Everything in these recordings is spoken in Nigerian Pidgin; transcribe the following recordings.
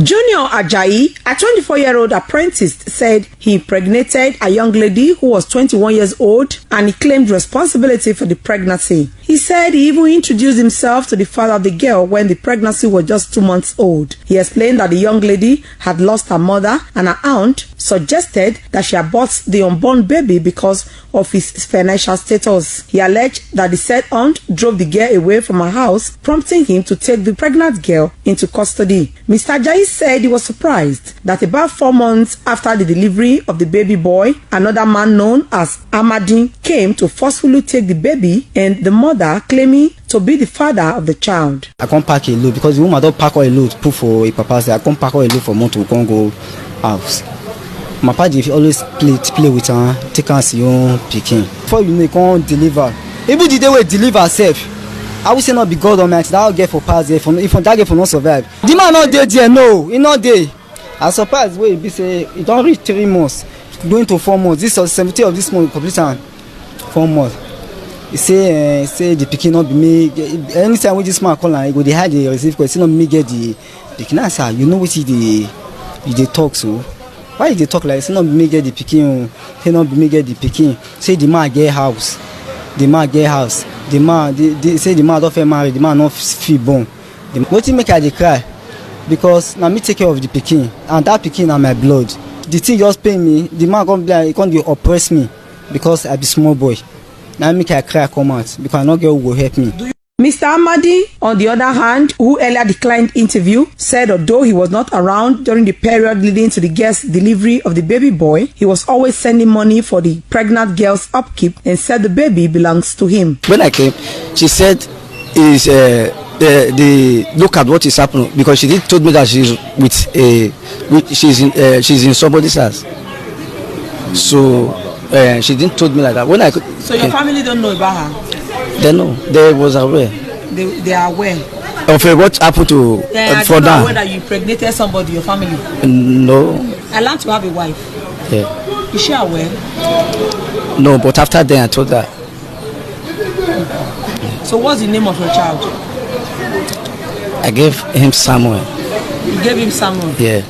Junior Ajayi, a 24-year-old apprentice, said he impregnated a young lady who was 21 years old and he claimed responsibility for the pregnancy. He said he even introduced himself to the father of the girl when the pregnancy was just 2 months old. He explained that the young lady had lost her mother and her aunt suggested that she abort the unborn baby because of his financial status. He alleged that the said aunt drove the girl away from her house, prompting him to take the pregnant girl into custody. Mr. Ajayi said he was surprised that about 4 months after the delivery of the baby boy, another man known as Amadi came to forcefully take the baby, and the mother claiming to be the father of the child. I can't pack a load because the woman don't pack all a load, put for a papa. I can't pack all a load for month to go house. My party always play with her, take her see your picking. Before you know, you can't deliver. Even the day we deliver herself, I will say not be God Almighty. That will get for pass there. If that get for not survive, the man not there. No, he not there. I surprised where he say it don't reach 3 months, going to 4 months. This was 70 of this month complete 4 months. He say the picking not be me. Anytime when this man call and he go, they had the receive because not me get the picking. I say, you know what they talk so. Why they talk like it's not me get the picking? He not be me get the picking. Say the man get house. The man get house. The man, they say the man don't feel married. The man not feel born. Nothing make I dey cry because now me take care of the pikin and that pikin na my blood. The thing just pain me. The man come be like he come dey oppress me because I be small boy. Now make I cry come out because I no get who go help me. Mr. Amadi, on the other hand, who earlier declined interview, said although he was not around during the period leading to the girl's delivery of the baby boy, he was always sending money for the pregnant girl's upkeep and said the baby belongs to him. When I came, she said, look at what is happening because she did told me that she's in somebody's house. So she didn't told me like that. When I could, so your family don't know about her? They know. They was aware. They are aware of what happened to for them. Aware that you impregnated somebody, your family? No. I learned to have a wife. Yeah. Is she aware? No, but after then I told her. So what's the name of your child? I gave him Samuel. You gave him Samuel? Yeah.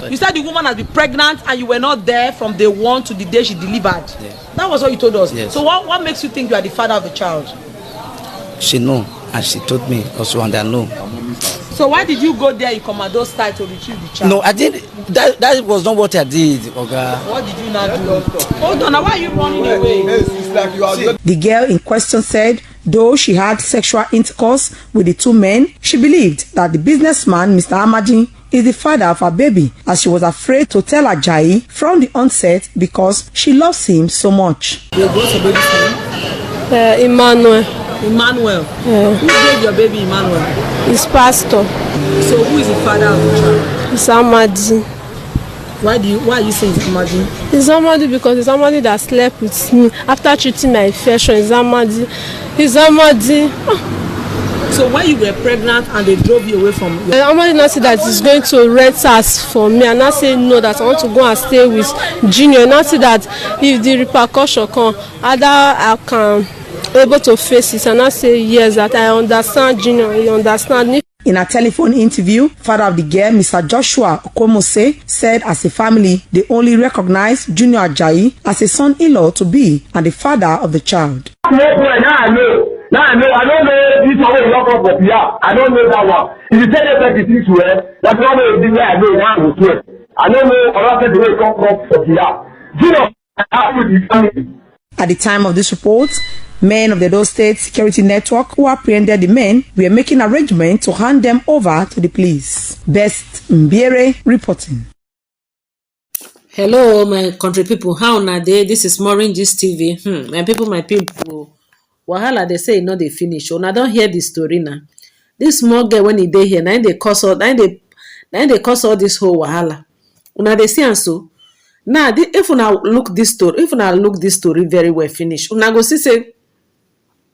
You said the woman has been pregnant and you were not there from day one to the day she delivered. Yeah. That was what you told us. Yes. So what makes you think you are the father of the child? She know and she told me also and I know. So why did you go there in commando style to retrieve the child? No, I did. That was not what I did, Oga. What did you not do? Hold on, now why are you running away? The girl in question said though she had sexual intercourse with the two men, she believed that the businessman, Mr. Amadi, is the father of her baby, as she was afraid to tell Ajayi from the onset because she loves him so much. What's your baby's name? Emmanuel. Emmanuel? Yeah. Who gave your baby Emmanuel? His pastor. So who is the father of the child? It's Amadi. Why are you saying it's Amadi? It's Amadi because it's Amadi that slept with me after treating my infection. It's Amadi. It's Amadi. So when you were pregnant and they drove you away from you? Amadi not say that he's going to rent us for me, and I say no, that I want to go and stay with Junior. Not say that if the repercussion come, either I can able to face it, and I say yes, that I understand Junior, you understand. In a telephone interview, father of the girl, Mr. Joshua Okomose, said as a family, they only recognize Junior Ajayi as a son-in-law to be and the father of the child. Now I don't know this one will lock up for here. I don't know that one. If you tell them the things well, that's not the way I know now will swear. I don't know other people will come up for here. You know, I will be family. At the time of this report, men of the Edo State Security Network who apprehended the men were making arrangements to hand them over to the police. Best Mbiere reporting. Hello, my country people. How na dey? This is MAUREEN'S TV. My people. Wahala, they say no, they finish. Una don't hear this story now. This small girl when he dey here, now they cause all, this whole wahala. Una they see and so. Now, if una look this story very well finish, una go see say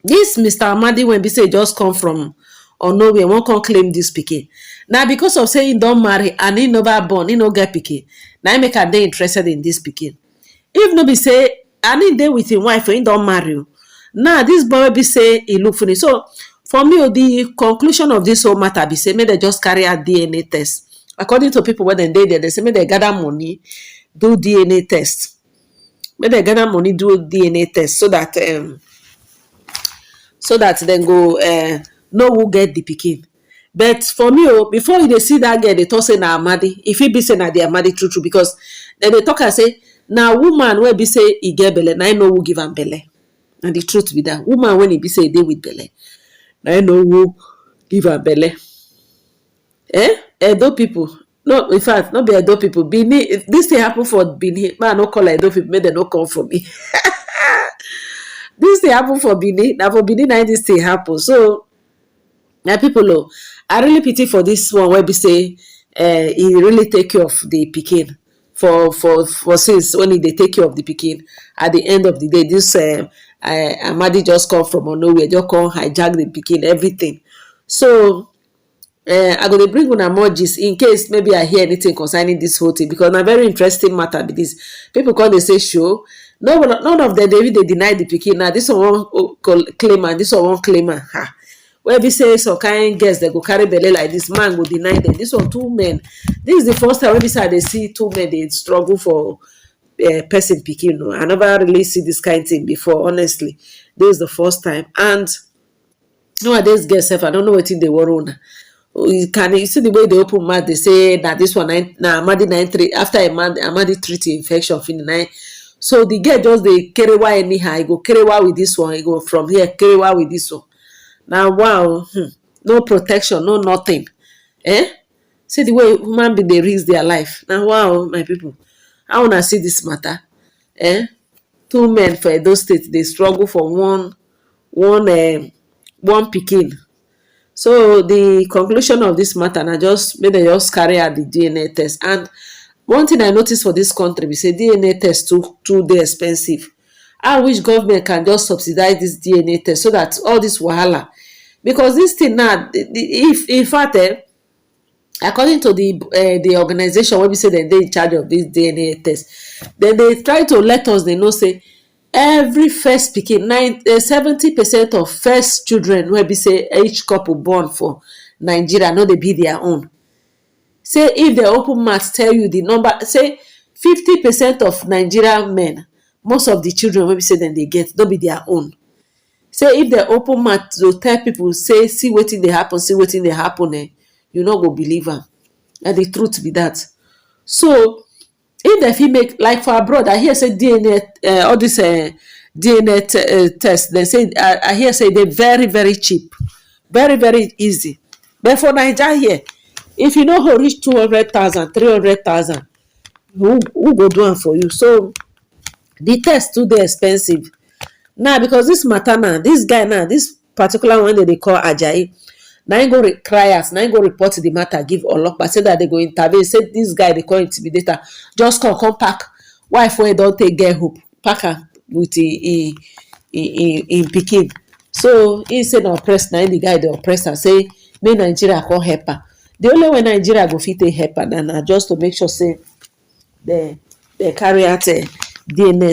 this Mr. Amadi when be say just come from or nowhere, won't come claim this pikin. Now because of saying don't marry and he never born, he no get pikin. Now he make her dey interested in this pikin. If no be say and he dey with him wife, he don't marry. Now this boy be say he look funny. So for me, the conclusion of this whole matter be say may they just carry a DNA test according to people when they there, they say make they gather money, do DNA test. Make they gather money, do DNA test so that then go know who get the pikin. But for me, before they see that girl, they talk say na Amadi. If it be say na the Amadi true, because then they talk and say now woman where be say he get belle, now I know who give am belle. And the truth be that woman when he be say he dey with belle, now I know who give am belle. Edo people. No, in fact, not be Edo people. Benin, this thing happen for Benin. Man, no call Edo people, make them no come for me. This thing happen for Benin. Now for Benin, now this thing happen. So, now people, I really pity for this one where we say he really take care of the pikin for since when they take care of the pikin. At the end of the day, this Amadi just come from nowhere, just come hijack the pikin, everything. So I go to bring una more gist in case maybe I hear anything concerning this whole thing, because na very interesting matter be this. People come they say show. None of them they deny the pikin. Now this one claim and this one claim and where we say some kind girls they go carry belly like this, man go deny them. This one two men. This is the first time we say they see two men they struggle for person pikin. No, I never really see this kind of thing before. Honestly, this is the first time. And nowadays girls, I don't know what they were on. You see the way they open mouth, they say that this one now Amadi 93 after Amadi treat infection fin 9. So the girl just they carry why anyhow, he go carry why with this one, he go from here carry why with this one. Now wow, no protection, no nothing. See the way human being they risk their life. Now wow, my people, I wanna see this matter. Two men for Edo State, they struggle for one pikin. So the conclusion of this matter, and I just made them just carry out the DNA test. And one thing I noticed for this country, we say DNA test too dey expensive. I wish government can just subsidize this DNA test so that all this wahala, because this thing now, if in fact, according to the organization where we say that they in charge of this DNA test, then they try to let us they know say every first pikin 70% of first children wey be say each couple born for Nigeria no dey be their own. Say if the open mouth tell you the number, say 50% of Nigerian men, most of the children wey be say dem dey get no be their own. Say if the open mouth to tell people say see wetin dey happen, you no go believe am. And the truth be that. So if they fit make like for abroad, I hear say DNA all this DNA test, they say I hear say they're very very cheap, very very easy. But for Nigeria here, if you know how reach 200,000, 300,000, who go do am for you? So the test too dey expensive now, because this matter now, this guy now, this particular one that they call Ajayi. Now you go cry us, now you go report the matter, give Olopa, say that they go intervene, say this guy they call intimidator, just come pack wife wey don't take get hope, pack her with in pikin. So he said no oppress, now the guy the oppressor say make Nigeria call help her. The only way Nigeria go fit take help her now just to make sure say they carry out DNA